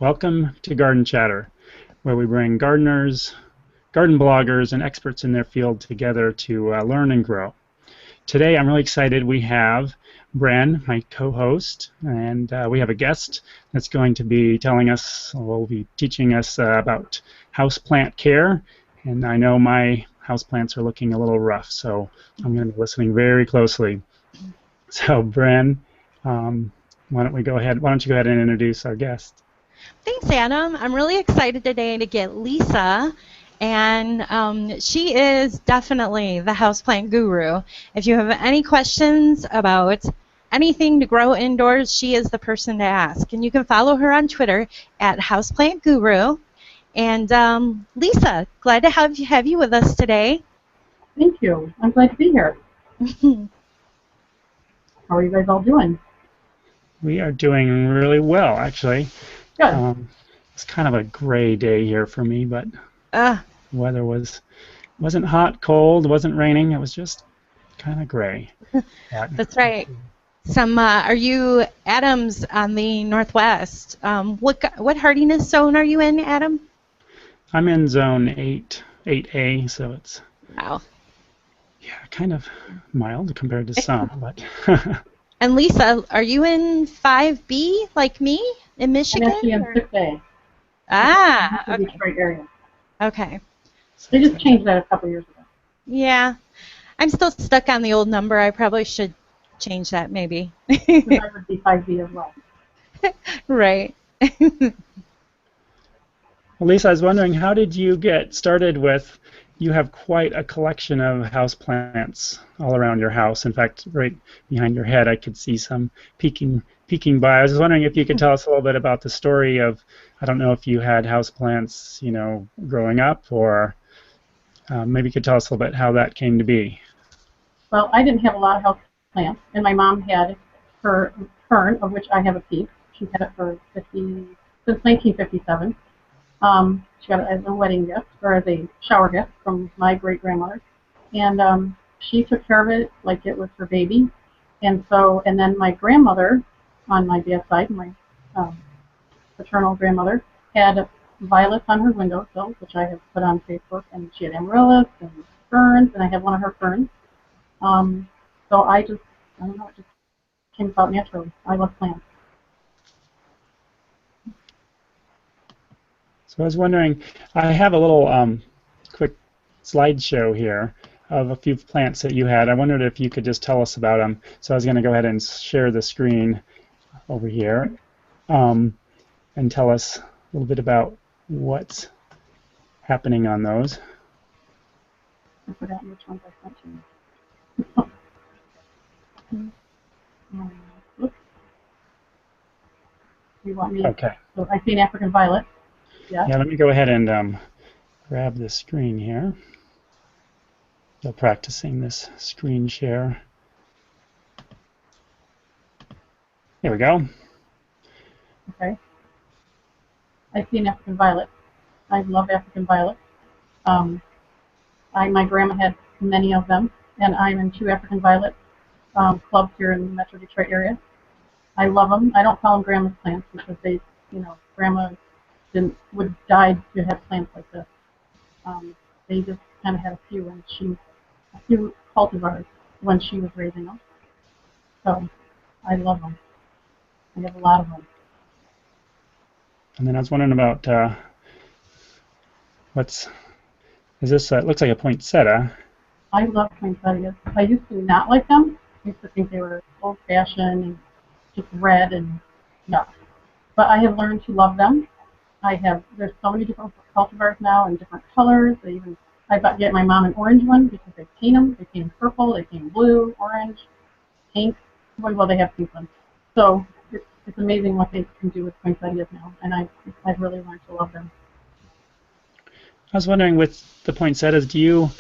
Welcome to Garden Chatter, where we bring gardeners, garden bloggers, and experts in their field together to learn and grow. Today I'm really excited. We have Bren, my co-host, and we have a guest that's going to be telling us, will be teaching us about houseplant care. And I know my houseplants are looking a little rough, so I'm going to be listening very closely. So Bren, why don't you go ahead and introduce our guest? Thanks, Adam. I'm really excited today to get Lisa, and she is definitely the houseplant guru. If you have any questions about anything to grow indoors, she is the person to ask. And you can follow her on Twitter at Houseplant Guru. And Lisa, glad to have you with us today. Thank you. I'm glad to be here. How are you guys all doing? We are doing really well, actually. Good. It's kind of a gray day here for me, but weather wasn't hot, cold, wasn't raining. It was just kind of gray. That's right. Are you Adam's on the northwest? What hardiness zone are you in, Adam? I'm in zone 8A, so it's kind of mild compared to some, but. And Lisa, are you in 5B like me in Michigan? I'm actually in 6A. Okay. Detroit area. Okay. They just changed that a couple years ago. Yeah. I'm still stuck on the old number. I probably should change that maybe. I would be 5B as well. Right. Well, Lisa, I was wondering, how did you get started with, you have quite a collection of houseplants all around your house. In fact, right behind your head, I could see some peeking by. I was wondering if you could tell us a little bit about the story of, I don't know if you had houseplants, growing up, or maybe you could tell us a little bit how that came to be. Well, I didn't have a lot of houseplants, and my mom had her fern, of which I have a piece. She's had it since 1957. She got it as a wedding gift, or as a shower gift from my great-grandmother. And she took care of it like it was her baby. And then my grandmother, on my dad's side, my paternal grandmother, had violets on her windowsill, which I have put on Facebook, and she had amaryllis and ferns, and I have one of her ferns. So I don't know, it just came about naturally. I love plants. So I was wondering, I have a little quick slideshow here of a few plants that you had. I wondered if you could just tell us about them. So I was going to go ahead and share the screen over here and tell us a little bit about what's happening on those. I forgot which ones I sent you. Oops. You want me? Okay. So I see an African violet. Yeah, let me go ahead and grab the screen here. Still practicing this screen share. There we go. Okay. I see an African violet. I love African violets. My grandma had many of them, and I'm in 2 African violet clubs here in the Metro Detroit area. I love them. I don't call them grandma's plants because grandma would die to have plants like this. They just kind of had a few cultivars when she was raising them. So I love them. I have a lot of them. And then I was wondering about is this? It looks like a poinsettia. I love poinsettias. I used to not like them. I used to think they were old-fashioned and just red and yuck. But I have learned to love them. There's so many different cultivars now in different colors. I get my mom an orange one because they paint them. They paint them purple, they paint them blue, orange, pink. Well, they have pink ones. So it's amazing what they can do with poinsettias now, and I've really learned to love them. I was wondering, with the poinsettias, do you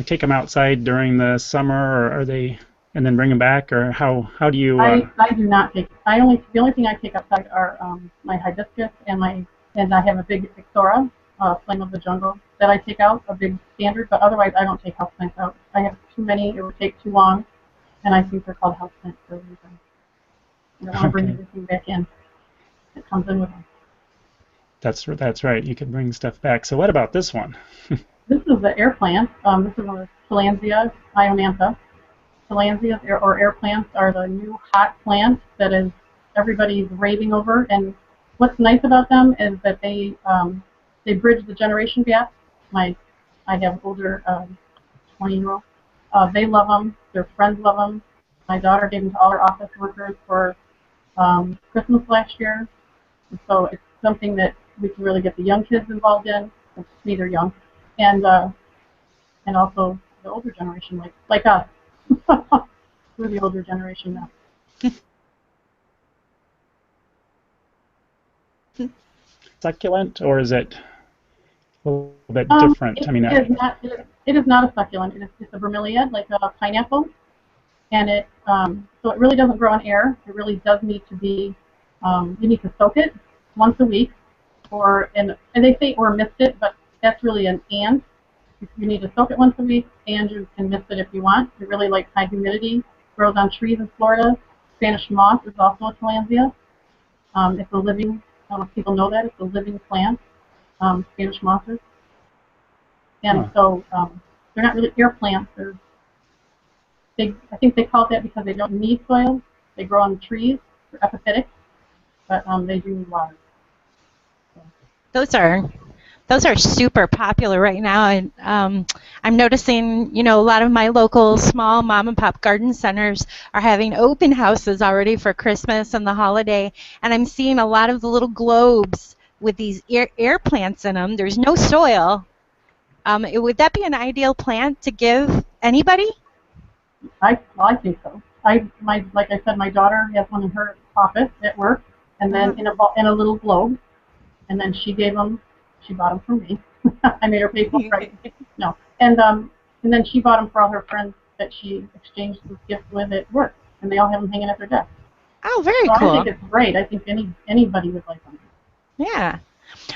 take them outside during the summer, or are they, and then bring them back, or how do you? I do not take. The only thing I take outside are my hibiscus and I have a big Ixora, Flame of the Jungle, that I take out, a big standard. But otherwise, I don't take houseplants out. I have too many. It would take too long, and I think they're called houseplants for a reason. I don't want to bring everything back in. that comes in with them. That's right. You can bring stuff back. So what about this one? This is the air plant. This is a Tillandsia ionantha. Tillandsias or air plants are the new hot plant that is everybody's raving over. And what's nice about them is that they bridge the generation gap. I have older 20-year-old. They love them. Their friends love them. My daughter gave them to all her office workers for Christmas last year. And so it's something that we can really get the young kids involved in. To me, they're young, and also the older generation, like us. We're the older generation now. Succulent, or is it a little bit different? It is not a succulent. It's a bromeliad, like a pineapple, and so it really doesn't grow in air. It really does need to be. You need to soak it once a week, and they say or mist it, but that's really an and. You need to soak it once a week, and you can mist it if you want. It really likes high humidity. Grows on trees in Florida. Spanish moss is also a Tillandsia. It's a living. I don't know if people know that it's a living plant. Spanish mosses, and so they're not really air plants. I think they call it that because they don't need soil. They grow on the trees. They're epiphytic, but they do need water. So. Those are super popular right now, and I'm noticing, a lot of my local small mom and pop garden centers are having open houses already for Christmas and the holiday, and I'm seeing a lot of the little globes with these air plants in them. There's no soil. Would that be an ideal plant to give anybody? I think so. Like I said, my daughter has one in her office at work, and then in a little globe, and then she bought them from me. I made her pay full price. No, and then she bought them for all her friends that she exchanged this gift with at work, and they all have them hanging at their desk. Oh, very cool. I think it's great. I think anybody would like them. Yeah.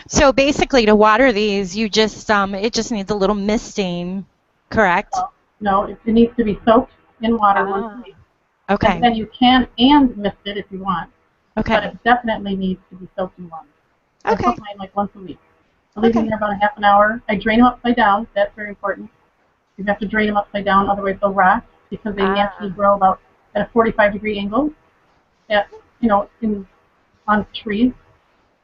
So basically, to water these, you just it just needs a little misting, correct? No, it needs to be soaked in water once a week. Okay. And then you can mist it if you want. Okay. But it definitely needs to be soaked in water. I Okay. soak mine like once a week. I leave them there about a half an hour. I drain them upside down. That's very important. You have to drain them upside down, otherwise they'll rot because they naturally grow about at a 45-degree angle, on trees.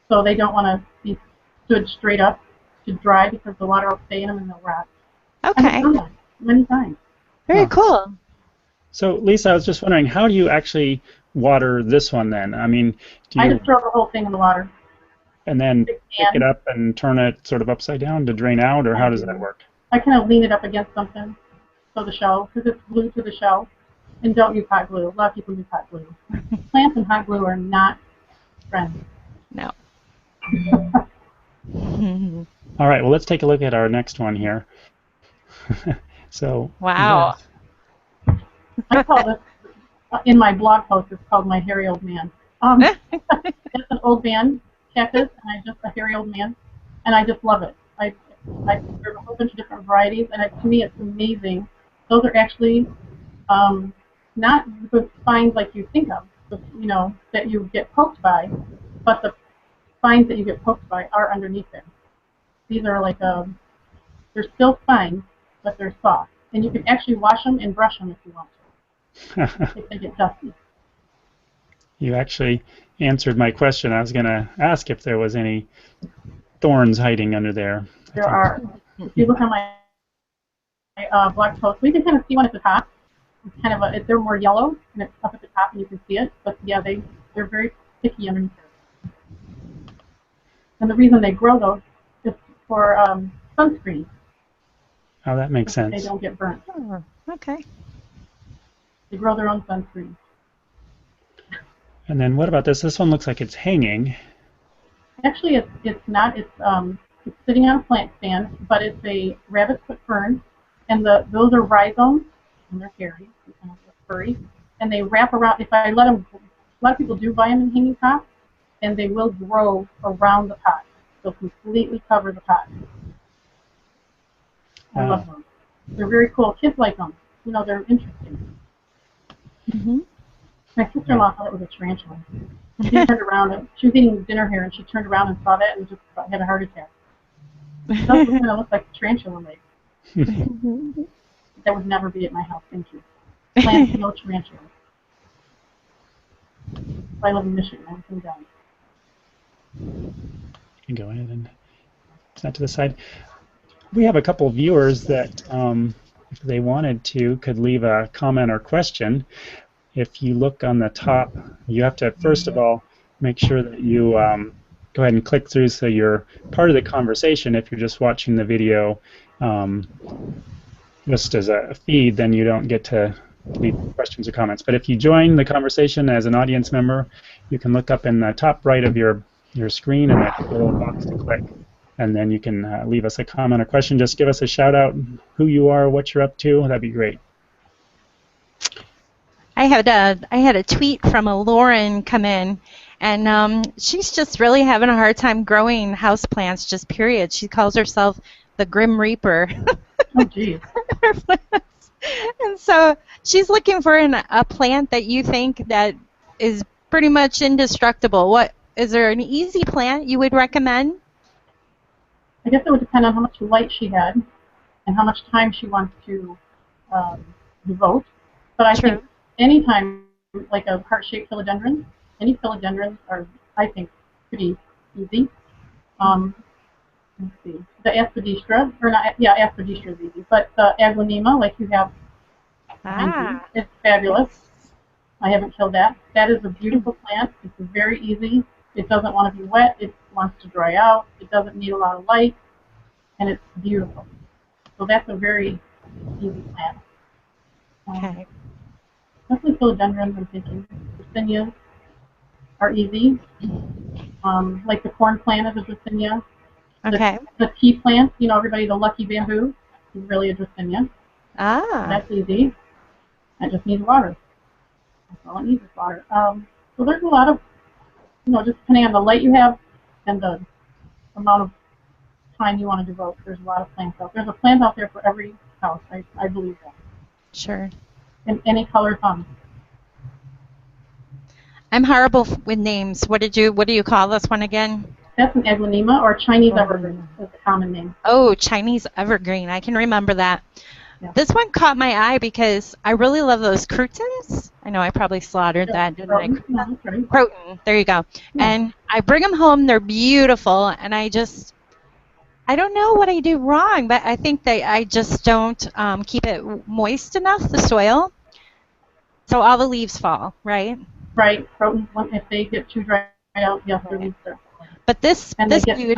So they don't want to be stood straight up to dry because the water will stay in them and they'll rot. Okay. I've done that many times. Very cool. So, Lisa, I was just wondering, how do you actually water this one then? I mean, I just throw the whole thing in the water. And then pick it up and turn it sort of upside down to drain out, or how does that work? I kind of lean it up against something, so the shell, because it's glued to the shell. And don't use hot glue. A lot of people use hot glue. Plants and hot glue are not friends. No. All right, well, let's take a look at our next one here. So. Wow. Yes. I call this, in my blog post, it's called My Hairy Old Man. It's an old man cactus, and I'm just a hairy old man, and I just love it. There's a whole bunch of different varieties, and to me, it's amazing. Those are actually not the spines like you think of, that you get poked by, but the spines that you get poked by are underneath there. These are like they're still spines, but they're soft, and you can actually wash them and brush them if you want to, if they get dusty. You actually answered my question. I was going to ask if there was any thorns hiding under there. There are. If you look on my blog post, we can kind of see one at the top. It's kind of they're more yellow, and it's up at the top, and you can see it. But yeah, they're very sticky underneath there. And the reason they grow those is for sunscreen. Oh, that makes sense. They don't get burnt. Oh, okay. They grow their own sunscreen. And then what about this? This one looks like it's hanging. Actually, it's not. It's sitting on a plant stand, but it's a rabbit foot fern, and those are rhizomes, and they're hairy, kind of furry, and they wrap around. If I let them, a lot of people do buy them in hanging pots, and they will grow around the pot. They'll completely cover the pot. I love them. They're very cool. Kids like them. They're interesting. Mm-hmm. My sister-in-law thought it was a tarantula. She turned around and she was eating dinner here, and she turned around and saw that and just had a heart attack. It does kind of look like a tarantula lake. That would never be at my house. Thank you. Plants, no tarantula. I live in Michigan. I come down. You can go ahead and set to the side. We have a couple viewers that, if they wanted to, could leave a comment or question. If you look on the top, you have to, first of all, make sure that you go ahead and click through so you're part of the conversation. If you're just watching the video just as a feed, then you don't get to leave questions or comments. But if you join the conversation as an audience member, you can look up in the top right of your screen, and there's a little box to click. And then you can leave us a comment or question. Just give us a shout out, who you are, what you're up to. That'd be great. I had a tweet from a Lauren come in, and she's just really having a hard time growing houseplants, just period. She calls herself the Grim Reaper. Oh, geez. And so she's looking for a plant that you think that is pretty much indestructible. What is there an easy plant you would recommend? I guess it would depend on how much light she had and how much time she wants to devote. But I think any time, like a heart-shaped philodendron, any philodendrons are, I think, pretty easy. Let's see. The aspidistra, or not, yeah, aspidistra is easy. But the aglaonema, like you have behind you, is fabulous. I haven't killed that. That is a beautiful plant. It's very easy. It doesn't want to be wet. It wants to dry out. It doesn't need a lot of light. And it's beautiful. So that's a very easy plant. Okay. Definitely philodendrons, I'm thinking. Dracenias are easy. Like the corn plant is a Dracaenia. Okay. The tea plant, you know, everybody, the lucky bamboo is really a Dracaenia. Ah. That's easy. It just needs water. That's all it needs is water. So there's a lot of, you know, just depending on the light you have and the amount of time you want to devote, there's a lot of plants out there. There's a plant out there for every house. I believe that. Sure. In any color thumb. I'm horrible with names. What do you call this one again? That's an aglaonema, or Chinese evergreen is the common name. Oh, Chinese evergreen. I can remember that. Yeah. This one caught my eye because I really love those crotons. I know I probably slaughtered that, didn't I? No, that's right. Croton. There you go. Yeah. And I bring them home. They're beautiful, and I don't know what I do wrong, but I think that I just don't keep it moist enough, the soil. So all the leaves fall, right? Right. Crotons, if they get too dried out, yes, their leaves are. But this beauty.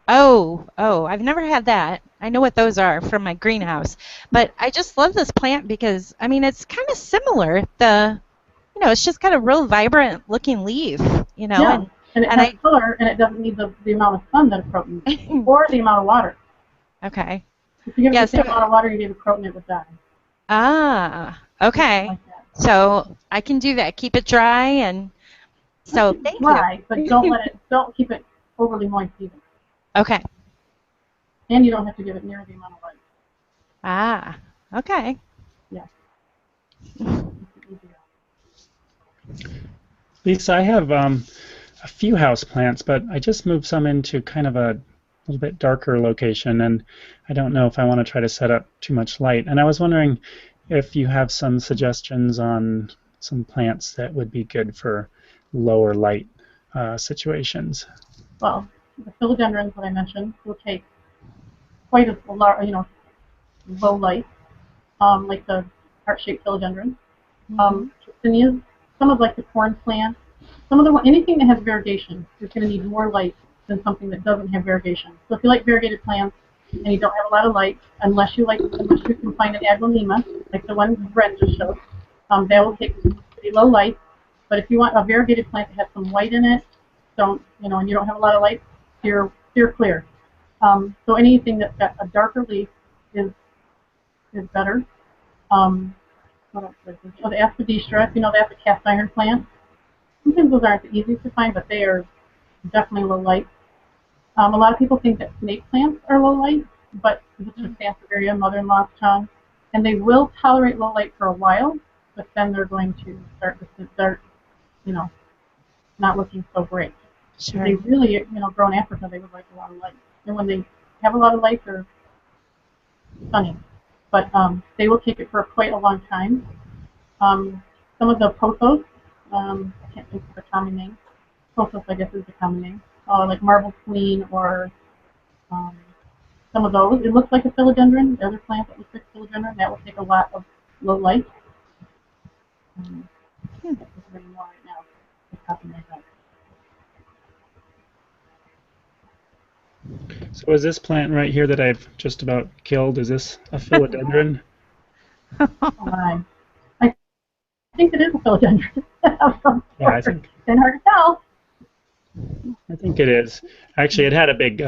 Oh, I've never had that. I know what those are from my greenhouse. But I just love this plant because, I mean, it's kind of similar. It's just got a real vibrant looking leaf, you know. Yeah. And it has color, and it doesn't need the amount of sun that a croton needs, or the amount of water. Okay. If you give it the same amount of water you gave a croton, it would die. Ah, okay. Like so I can do that. Keep it dry, and so thank you. But don't keep it overly moist either. Okay. And you don't have to give it near the amount of light. Ah, okay. Yeah. Lisa, I have a few house plants, but I just moved some into kind of a little bit darker location, and I don't know if I want to try to set up too much light. And I was wondering if you have some suggestions on some plants that would be good for lower light situations. Well, the philodendrons that I mentioned will take quite a large, low light, like the heart-shaped philodendron. Dracenias, some of like the corn plant, anything that has variegation is going to need more light than something that doesn't have variegation. So if you like variegated plants and you don't have a lot of light, unless you can find an aglaonema, like the one Brent just showed, that will take pretty low light. But if you want a variegated plant that has some white in it, and you don't have a lot of light, steer clear. So anything that's got a darker leaf is better. What else is there? Oh, the aspidistra, that's a cast iron plant. Sometimes those aren't the easiest to find, but they are definitely low light. A lot of people think that snake plants are low light, but this is Sansevieria, mother-in-law's tongue, and they will tolerate low light for a while, but then they're going to start, you know, not looking so great. Sure. They really, grow in Africa, they would like a lot of light. And when they have a lot of light, they're stunning. But they will keep it for quite a long time. Some of the pothos, I can't think of the common name. Pothos, I guess, is the common name. Like marble queen or um, some of those. It looks like a philodendron. The other plant that looks like a philodendron, that will take a lot of low light. That's just really more right now. It's happening like that. So is this plant right here that I've just about killed, is this a philodendron? I think it is a philodendron of some Yeah, I sort. think It's hard to tell. it is. Actually, it had a big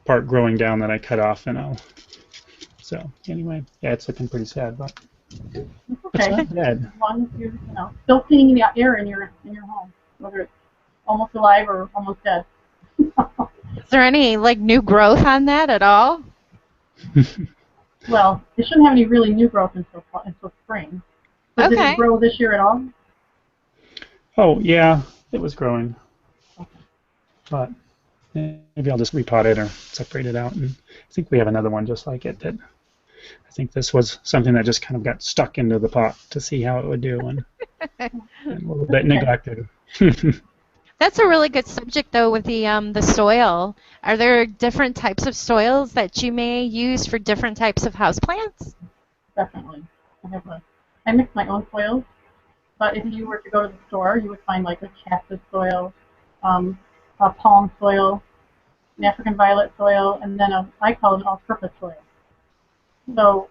part growing down that I cut off, and so anyway, yeah, it's looking pretty sad, but It's it's okay. not dead. As long as you, still cleaning the air in your home, whether it's almost alive or almost dead. Is there any like new growth on that at all? Well, it shouldn't have any really new growth until spring. But did it Okay. grow this year at all? Oh yeah, it was growing, but maybe I'll just repot it or separate it out. And I think we have another one just like it that I think this was something that just kind of got stuck into the pot to see how it would do, and a little bit neglected. That's a really good subject though with the soil. Are there different types of soils that you may use for different types of houseplants? Definitely. I mix my own soils, but if you were to go to the store, you would find like a cactus soil, a palm soil, an African violet soil, and then I call it an all-purpose soil. So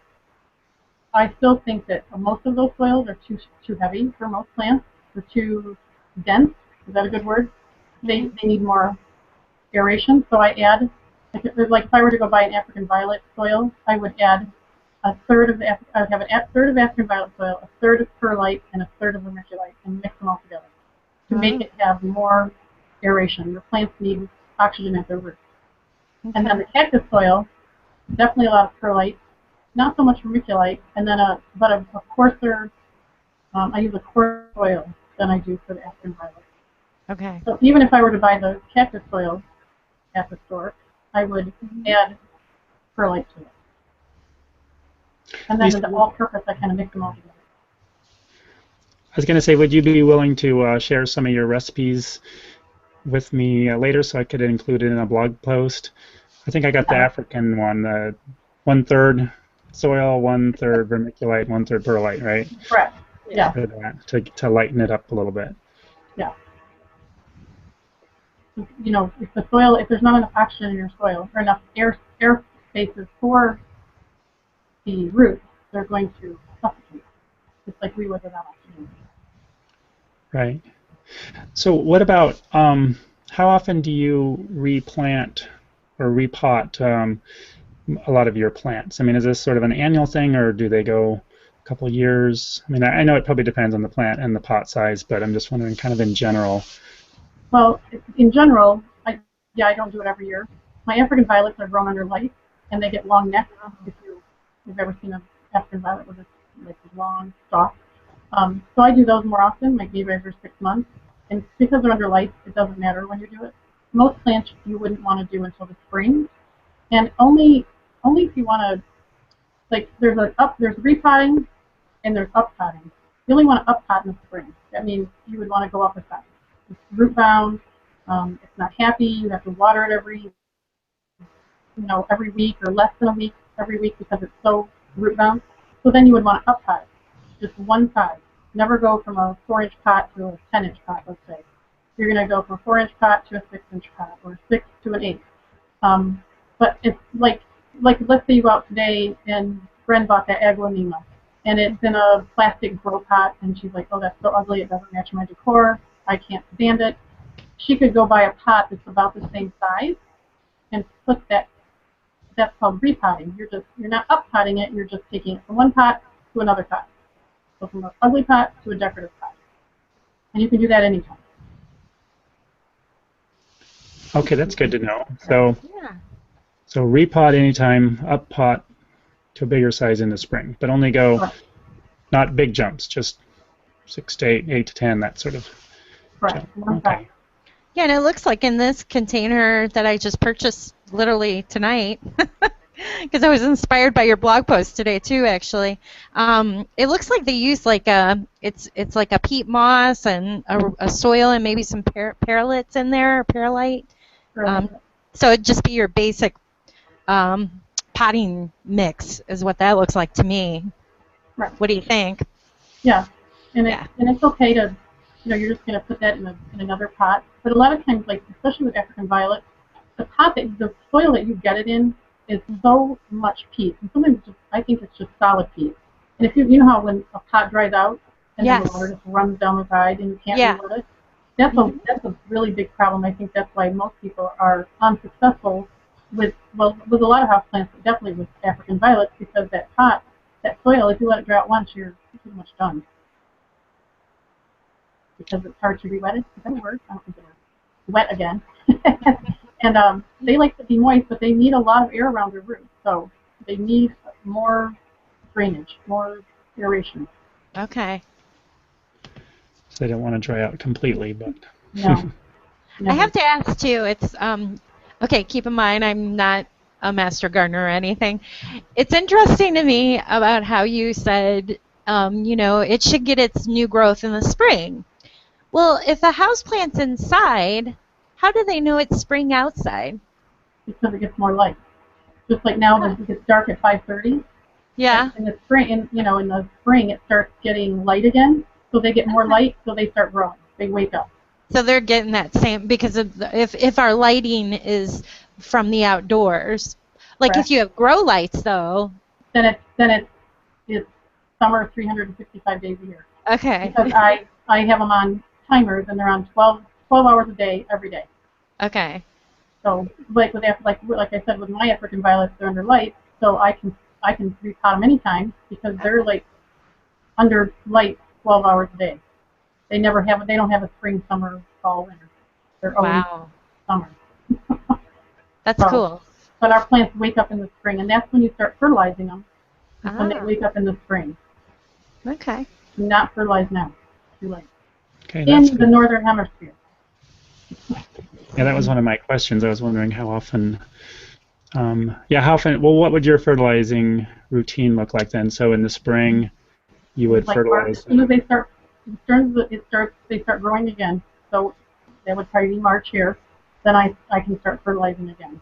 I still think that most of those soils are too heavy for most plants. They're too dense. Is that a good word? They need more aeration. So I add, if I were to go buy an African violet soil, I would add a third of I would have a third of African violet soil, a third of perlite, and a third of vermiculite, and mix them all together to make it have more aeration. The plants need oxygen at their roots. And then the cactus soil, definitely a lot of perlite, not so much vermiculite, and then a coarser. I use a coarser soil than I do for the African violet. Okay. So even if I were to buy the cactus soil at the store, I would add perlite to it. And then Lisa, the all-purpose, I kind of mix them all together. I was going to say, would you be willing to share some of your recipes with me later so I could include it in a blog post? I think I got the African one, 1/3 soil, 1/3 vermiculite, 1/3 perlite, right? Correct. Yeah. For that, to lighten it up a little bit. Yeah. If there's not enough oxygen in your soil or enough air spaces for the roots, they're going to suffocate, just like we would without oxygen. Right. So what about how often do you replant or repot a lot of your plants? I mean, is this sort of an annual thing, or do they go a couple years? I mean, I know it probably depends on the plant and the pot size, but I'm just wondering kind of in general. Well, in general, I don't do it every year. My African violets are grown under light, and they get long necks. If you've ever seen an African violet with a long stalk. So I do those more often, like maybe every 6 months. And because they're under light, it doesn't matter when you do it. Most plants you wouldn't want to do until the spring, and only if you want to. Like there's repotting and there's uppotting. You only want to uppot in the spring. That means you would want to go up a size. It's root bound. It's not happy. You have to water it every week or less than a week every week because it's so root bound. So then you would want to uppot it, just one size. Never go from a 4-inch pot to a 10-inch pot, let's say. You're going to go from a 4-inch pot to a 6-inch pot, or 6 to an 8. But it's like let's say you go out today and Bren bought that aglaonema, and it's in a plastic grow pot, and she's like, oh, that's so ugly, it doesn't match my decor, I can't stand it. She could go buy a pot that's about the same size and put that. That's called repotting. You're not uppotting it, you're just taking it from one pot to another pot. So from an ugly pot to a decorative pot. And you can do that anytime. Okay, that's good to know. So repot anytime, uppot to a bigger size in the spring, but only go not big jumps, just 6 to 8, 8 to 10, that sort of Correct. jump. Okay. Yeah, and it looks like in this container that I just purchased literally tonight, because I was inspired by your blog post today too, actually. It looks like they use like it's like a peat moss and a soil and maybe some perlite in there, perlite. Right. So it'd just be your basic potting mix is what that looks like to me. Right. What do you think? Yeah, and Yeah. it's okay to, you're just going to put that in another pot. But a lot of times, like especially with African violet, the soil that you get it in is so much peat, and sometimes I think it's just solid peat. And if you know how when a pot dries out and then the water just runs down the side and you can't relet it, that's a really big problem. I think that's why most people are unsuccessful with a lot of houseplants, but definitely with African violets, because that soil, if you let it dry out once, you're pretty much done. Because it's hard to re-wet it. Is that a word? I don't think it is. Wet again. And they like to be moist, but they need a lot of air around their roots. So they need more drainage, more aeration. Okay. So they don't want to dry out completely, but No. I have to ask too. It's okay. Keep in mind, I'm not a master gardener or anything. It's interesting to me about how you said, it should get its new growth in the spring. Well, if a house plant's inside, how do they know it's spring outside? Because it gets more light. Just like now, it gets dark at 5:30. Yeah. In the spring, in the spring, it starts getting light again. So they get more light, so they start growing. They wake up. So they're getting that same, because of if our lighting is from the outdoors, like Correct. if you have grow lights though. Then it's summer 365 days a year. Okay. Because I have them on timers and they're on 12 hours a day every day. Okay. So like I said, with my African violets, they're under light, so I can repot them anytime because they're like under light 12 hours a day. They don't have a spring, summer, fall, winter. They're always summer. That's cool. But our plants wake up in the spring, and that's when you start fertilizing them. When they wake up in the spring. Okay. Do not fertilize now. Too late. okay, In the northern hemisphere. Yeah, that was one of my questions. I was wondering how often. Well, what would your fertilizing routine look like then? So in the spring, you would fertilize. As soon as they start growing again. So that would probably be March here. Then I can start fertilizing again.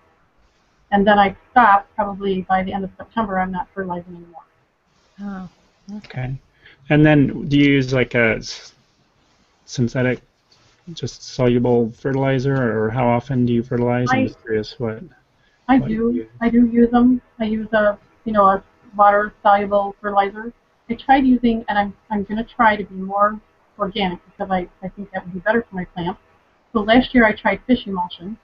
And then I stop probably by the end of September. I'm not fertilizing anymore. Oh. Okay. And then do you use like a synthetic, just soluble fertilizer, or how often do you fertilize? I'm just curious what. I do use them. I use a water soluble fertilizer. I tried using, and I'm going to try to be more organic because I think that would be better for my plants. So last year I tried fish emulsion.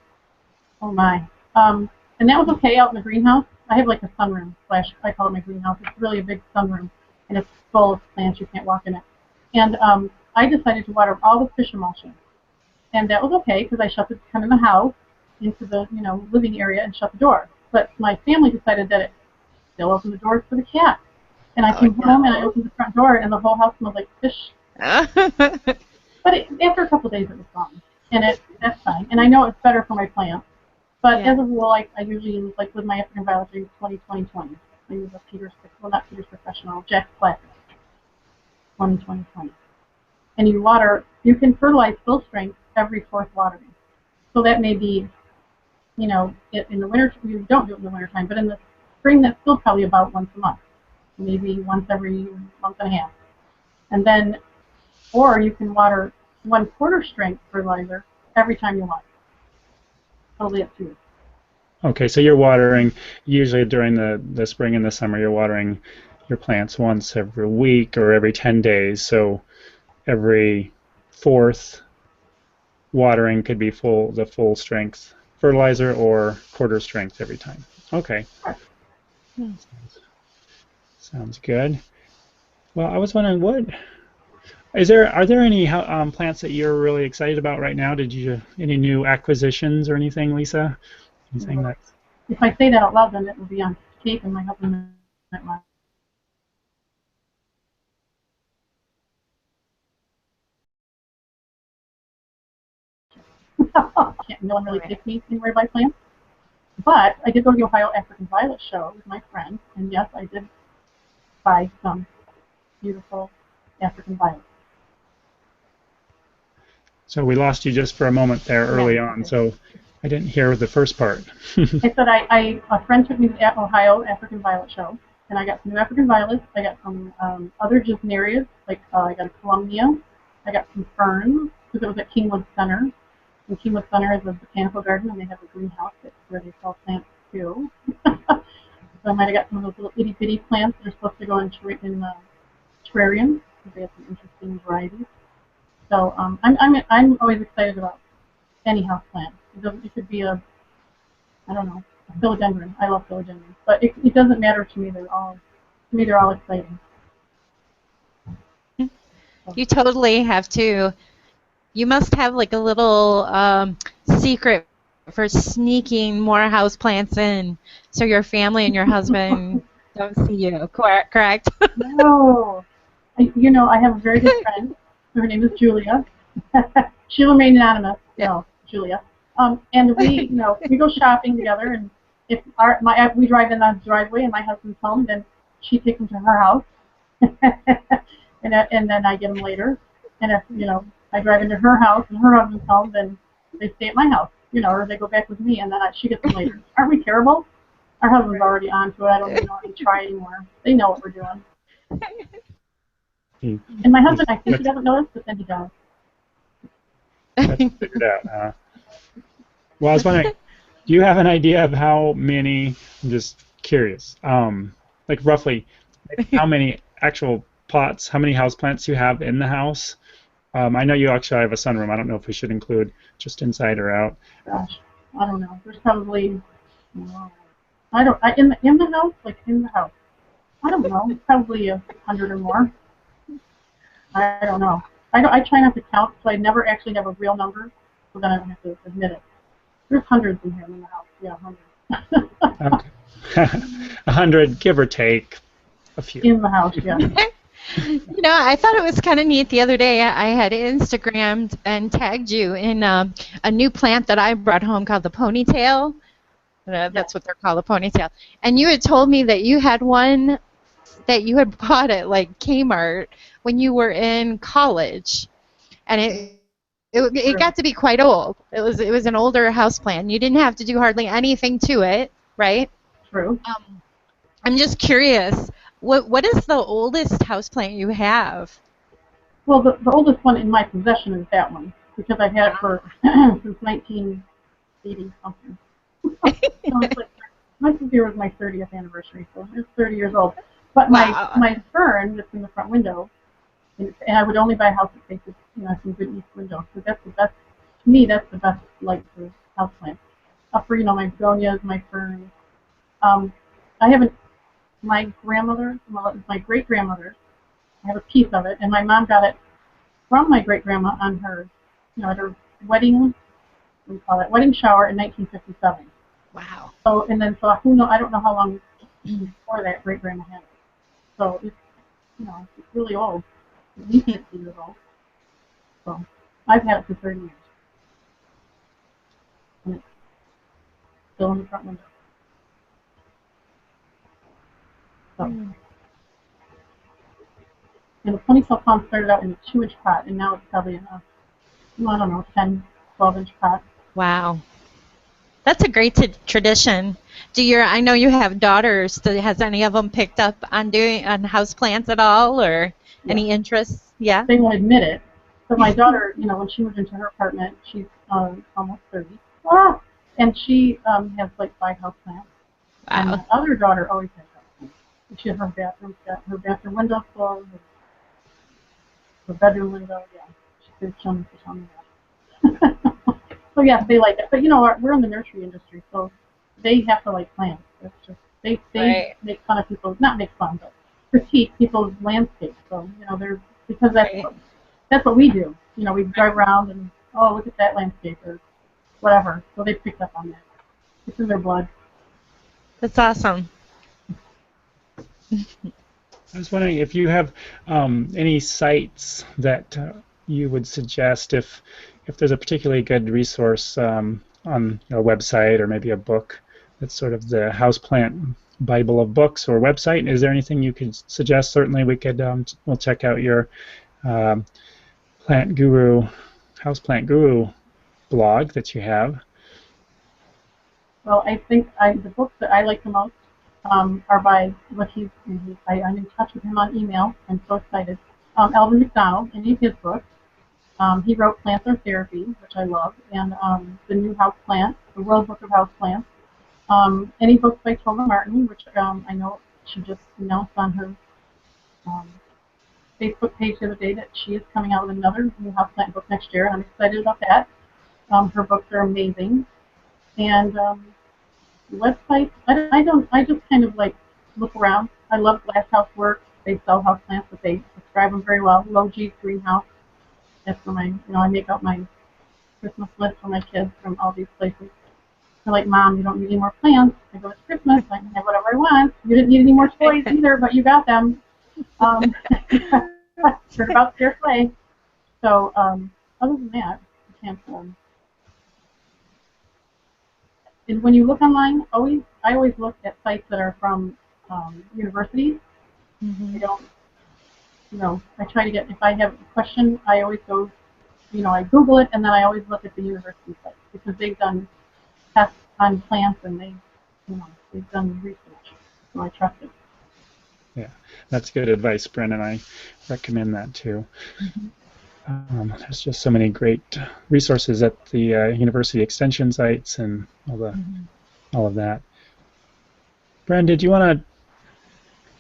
Oh my. And that was okay out in the greenhouse. I have like a sunroom / I call it my greenhouse. It's really a big sunroom, and it's full of plants. You can't walk in it. And I decided to water all the fish emulsion, and that was okay because I come in the house into the living area and shut the door. But my family decided that it still opened the doors for the cat. And I came home and I opened the front door and the whole house smelled like fish. But after a couple of days it was gone, and that's fine. And I know it's better for my plants. But as a rule, I usually use, like with my African violet, I use 20-20-20. I use not Peter's Professional, Jack's Classic. 20-20-20. And you can fertilize full strength every fourth watering. So that may be, in the winter, you don't do it in the wintertime, but in the spring, that's still probably about once a month. Maybe once every month and a half. And then, or you can water 1/4 strength fertilizer every time you want. Totally up to you. Okay, so you're watering, usually during the spring and the summer, you're watering your plants once every week or every 10 days. So every fourth watering could be the full strength fertilizer or quarter strength every time. Okay. Sounds good. Well, I was wondering, are there any plants that you're really excited about right now? Any new acquisitions or anything, Lisa? Anything that? If I say that out loud, then it will be on tape, and my husband might want. No one really takes me anywhere by plants. But I did go to the Ohio African Violet show with my friend, and yes, I did buy some beautiful African violets. So we lost you just for a moment there early Yeah. on, so I didn't hear the first part. I said a friend took me to the Ohio African Violet show, and I got some new African violets. I got some other gesnerias, like I got a columbia. I got some ferns, because it was at Kingwood Center. And Kingwood Center is a botanical garden, and they have a greenhouse where they sell plants too. So I might have got some of those little itty bitty plants that are supposed to go in terrariums, because they have some interesting varieties. So I'm always excited about any house plant. It could be I don't know, a philodendron. I love philodendrons, but it doesn't matter to me. They're all exciting. So. You totally have to. You must have like a little secret for sneaking more houseplants in, so your family and your husband don't see you. Correct? No, I have a very good friend. Her name is Julia. She'll remain anonymous. Yeah. No, Julia. And we go shopping together, and if we drive in the driveway and my husband's home, then she takes him to her house, and then I get them later. And if I drive into her house and her husband's home, then they stay at my house, or they go back with me, and then she gets them later. Aren't we terrible? Our husband's already on to it. I don't even know how to try anymore. They know what we're doing. And my husband, I think he doesn't notice, but then he does. That's figured out, huh? Well, I was wondering, do you have an idea of how many, I'm just curious, like roughly, how many actual pots, how many houseplants you have in the house? I know you actually have a sunroom. I don't know if we should include just inside or out. Gosh, I don't know. There's probably, in the house, like in the house. I don't know. Probably 100 or more. I don't know. I try not to count, so I never actually have a real number, so then I don't have to admit it. There's hundreds in here in the house. Yeah, 100. Okay. 100, give or take a few. In the house, yeah. I thought it was kind of neat the other day. I had Instagrammed and tagged you in a new plant that I brought home called the ponytail. That's what they're called, a ponytail. And you had told me that you had one that you had bought at like Kmart when you were in college, and it got to be quite old. It was an older houseplant. You didn't have to do hardly anything to it, right? True. I'm just curious. What is the oldest houseplant you have? Well, the oldest one in my possession is that one, because I've had it for since 1980 something. So this year was my 30th anniversary, so it's 30 years old. But my fern that's in the front window, and I would only buy a house that faces some good east window. So that's the best. To me, that's the best light for houseplant. For my begonias, my ferns. I haven't. My grandmother, my great grandmother, I have a piece of it, and my mom got it from my great grandma on her, at her wedding. What do you call it? Wedding shower in 1957. Wow. So who knows? I don't know how long before that great grandma had it. So it's it's really old, at least 50 years old. So I've had it for 30 years, and it's still in the front window. So. And the ponytail palm started out in a 2-inch pot, and now it's probably in a, I don't know, 10, 12-inch pot. Wow. That's a great tradition. I know you have daughters. Has any of them picked up on houseplants at all, or any interests? Yeah. They won't admit it. But my daughter, when she moved into her apartment, she's almost 30. And she has like 5 houseplants. Wow. And my other daughter always has houseplants. She has her bathroom window closed, her bedroom window. Yeah, she's shown me that. So yes, they like it. But we're in the nursery industry, so they have to like plants. It's just they make fun of people, not make fun, but critique people's landscapes. So because that's what we do. We drive around and look at that landscape or whatever. So they picked up on that. It's in their blood. That's awesome. I was wondering if you have any sites that you would suggest if if there's a particularly good resource on a website or maybe a book that's sort of the houseplant Bible of books or website. Is there anything you could suggest? Certainly, we'll check out your um, Plant Guru, Houseplant Guru blog that you have. Well, I think the books that I like the most are by I'm in touch with him on email. I'm so excited. Alvin McDonald, any of his books. He wrote Plants Are Therapy, which I love, and The New House Plant, The World Book of House Plants. Any books by Toma Martin, which I know she just announced on her um, Facebook page the other day that she is coming out with another new houseplant book next year, and I'm excited about that. Her books are amazing. And websites, I just kind of like look around. I love Glass House Works. They sell houseplants, but they describe them very well. Logi's Greenhouse. That's where I make out my Christmas list for my kids from all these places. They're like, Mom, you don't need any more plants. I go, it's Christmas. I can have whatever I want. You didn't need any more toys either, but you got them. Heard about fair play. So other than that, I can't. And when you look online, I always look at sites that are from universities. Mm-hmm. I don't, I try to get, if I have a question, I always go, I Google it, and then I always look at the university site because they've done tests on plants and they've done research, so I trust it. Yeah, that's good advice, Brennan. I recommend that too. Mm-hmm. There's just so many great resources at the university extension sites and all of that. Bren, did you want to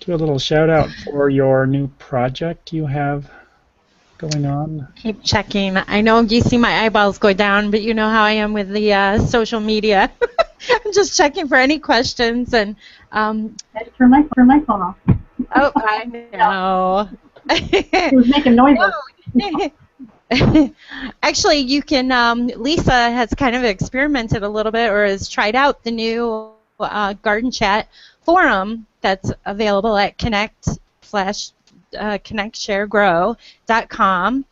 do a little shout out for your new project you have going on? Keep checking. I know you see my eyeballs go down, but you know how I am with the social media. I'm just checking for any questions and. I had to turn my phone off. Oh, I know. It was making noises. Actually, you can. Lisa has kind of experimented a little bit, or has tried out the new Garden Chat forum that's available at connectsharegrow.com.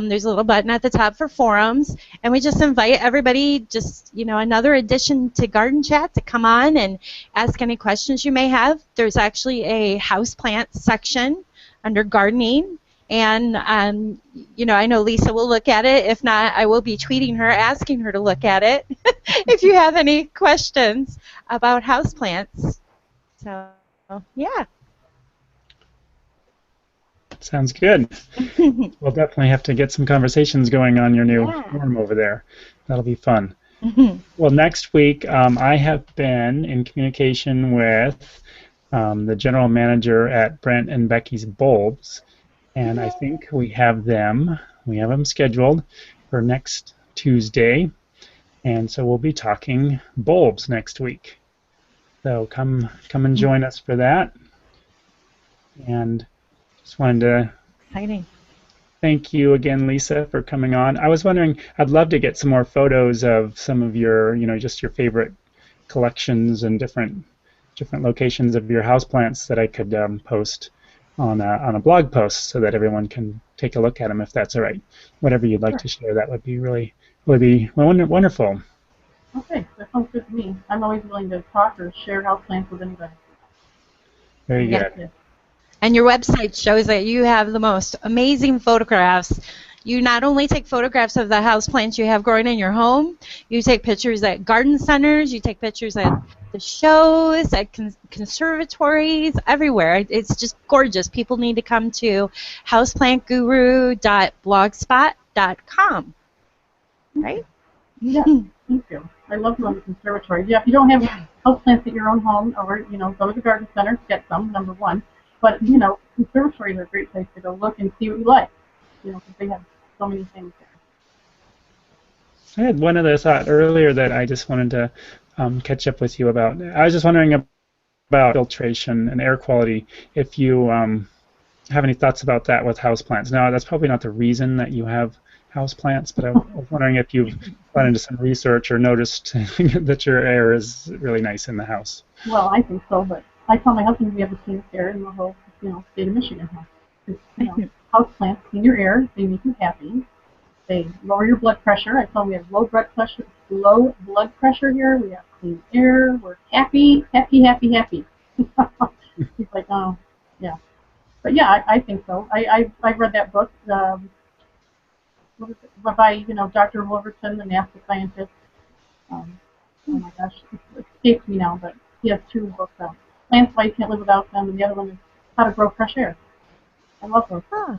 There's a little button at the top for forums, and we just invite everybody, another addition to Garden Chat, to come on and ask any questions you may have. There's actually a houseplant section under gardening, and I know Lisa will look at it. If not, I will be tweeting her, asking her to look at it if you have any questions about houseplants. So, yeah. Sounds good. We'll definitely have to get some conversations going on your new forum over there. That'll be fun. Well, next week I have been in communication with the general manager at Brent and Becky's Bulbs, and I think we have them scheduled for next Tuesday, and so we'll be talking bulbs next week. So come and join us for that. And just wanted to thank you again, Lisa, for coming on. I was wondering, I'd love to get some more photos of some of your, just your favorite collections and different locations of your houseplants that I could post on a blog post so that everyone can take a look at them if that's all right. Whatever you'd like to share, that would be really wonderful. Okay, that sounds good to me. I'm always willing to talk or share houseplants with anybody. Very good. And your website shows that you have the most amazing photographs. You not only take photographs of the houseplants you have growing in your home, you take pictures at garden centers, you take pictures at the shows, at conservatories, everywhere. It's just gorgeous. People need to come to houseplantguru.blogspot.com. Right? Yeah, thank you. I love going to conservatories. Yeah, if you don't have houseplants at your own home, or go to the garden center, get some, number one. But conservatories are a great place to go look and see what you like. Because they have so many things there. I had one other thought earlier that I just wanted to catch up with you about. I was just wondering about filtration and air quality. If you have any thoughts about that with houseplants. Now, that's probably not the reason that you have houseplants, but I was wondering if you've gone into some research or noticed that your air is really nice in the house. Well, I think so, but I tell my husband we have the cleanest air in the whole, state of Michigan. Houseplants clean your air. They make you happy. they lower your blood pressure. I tell them we have low blood pressure, here. We have clean air. We're happy, happy, happy, happy. He's like, oh, yeah. But yeah, I think so. I've read that book, what is it, by Dr. Wolverton, the NASA scientist. Oh my gosh, it escapes me now, but he has two books out. Plants Why You Can't Live Without Them, and the other one is How to Grow Fresh Air. I love those. Huh.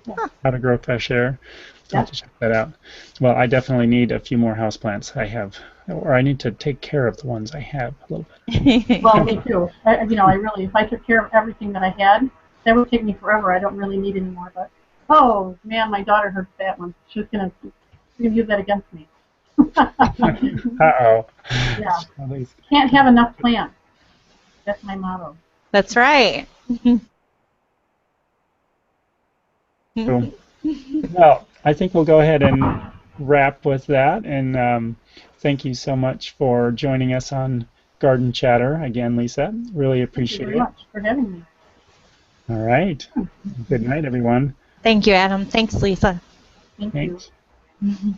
Yeah. How to grow fresh air. I'll Yeah. have to check that out. Well, I definitely need a few more houseplants. I have, or I need to take care of the ones I have a little bit. Well, me too. I really, if I took care of everything that I had, that would take me forever. I don't really need any more. But oh man, my daughter heard that one. She's gonna use that against me. Uh-oh. Yeah. Can't have enough plants. That's my motto. That's right. Cool. Well, I think we'll go ahead and wrap with that. And thank you so much for joining us on Garden Chatter again, Lisa. Really appreciate Thank you very much for having me. All right. Good night, everyone. Thank you, Adam. Thanks, Lisa. Thank Thanks. you.